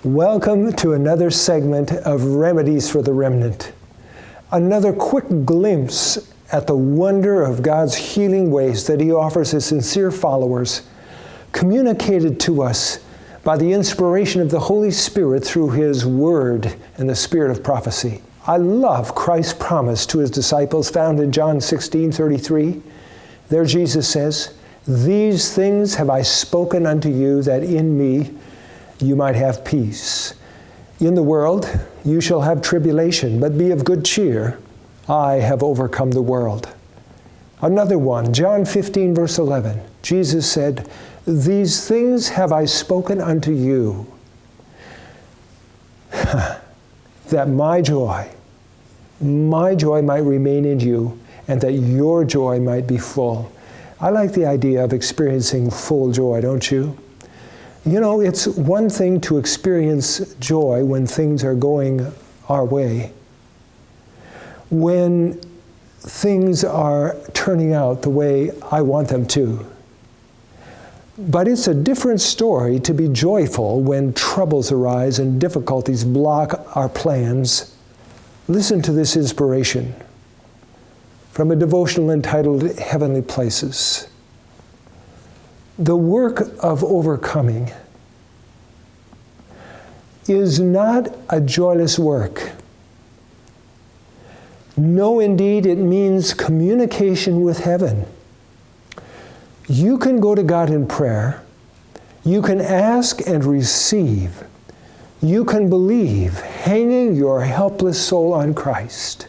Welcome to another segment of Remedies for the Remnant. Another quick glimpse at the wonder of God's healing ways that He offers His sincere followers, communicated to us by the inspiration of the Holy Spirit through His Word and the Spirit of prophecy. I love Christ's promise to His disciples found in John 16:33. There Jesus says, "These things have I spoken unto you, that in me you might have peace. In the world you shall have tribulation, but be of good cheer. I have overcome the world." Another one, John 15, verse 11. Jesus said, "These things have I spoken unto you, that my joy might remain in you, and that your joy might be full." I like the idea of experiencing full joy, don't you? You know, it's one thing to experience joy when things are going our way, when things are turning out the way I want them to. But it's a different story to be joyful when troubles arise and difficulties block our plans. Listen to this inspiration from a devotional entitled Heavenly Places. The work of overcoming is not a joyless work. No, indeed, it means communication with heaven. You can go to God in prayer. You can ask and receive. You can believe, hanging your helpless soul on Christ.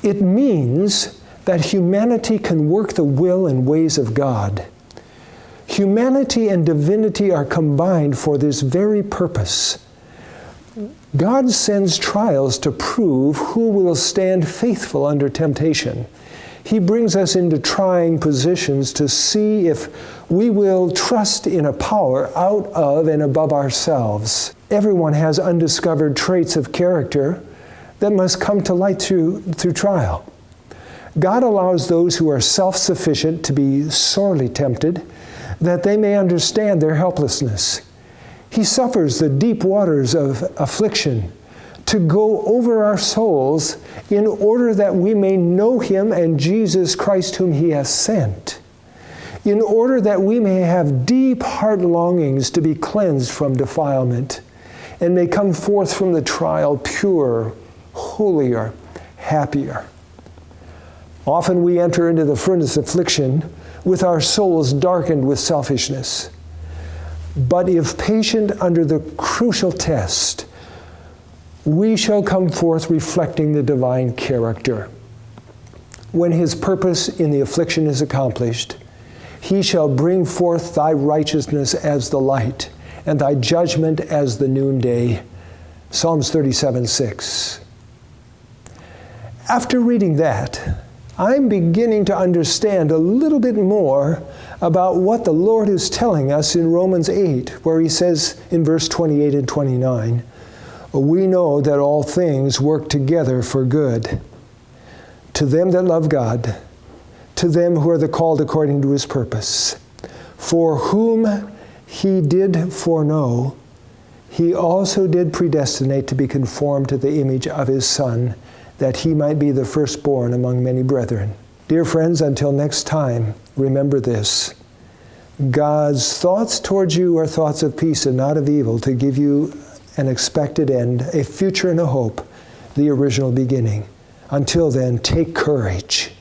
It means that humanity can work the will and ways of God. Humanity and divinity are combined for this very purpose. God sends trials to prove who will stand faithful under temptation. He brings us into trying positions to see if we will trust in a power out of and above ourselves. Everyone has undiscovered traits of character that must come to light through trial. God allows those who are self-sufficient to be sorely tempted, that they may understand their helplessness. He suffers the deep waters of affliction to go over our souls in order that we may know Him and Jesus Christ whom He has sent, in order that we may have deep heart longings to be cleansed from defilement and may come forth from the trial pure, holier, happier. Often we enter into the furnace of affliction with our souls darkened with selfishness. But if patient under the crucial test, we shall come forth reflecting the divine character. When His purpose in the affliction is accomplished, He shall bring forth thy righteousness as the light, and thy judgment as the noonday. Psalms 37:6. After reading that, I'm beginning to understand a little bit more about what the Lord is telling us in Romans 8, where He says in verse 28 and 29, "We know that all things work together for good, to them that love God, to them who are the called according to His purpose. For whom He did foreknow, He also did predestinate to be conformed to the image of His Son, that He might be the firstborn among many brethren." Dear friends, until next time, remember this: God's thoughts towards you are thoughts of peace and not of evil, to give you an expected end, a future and a hope, the original beginning. Until then, take courage.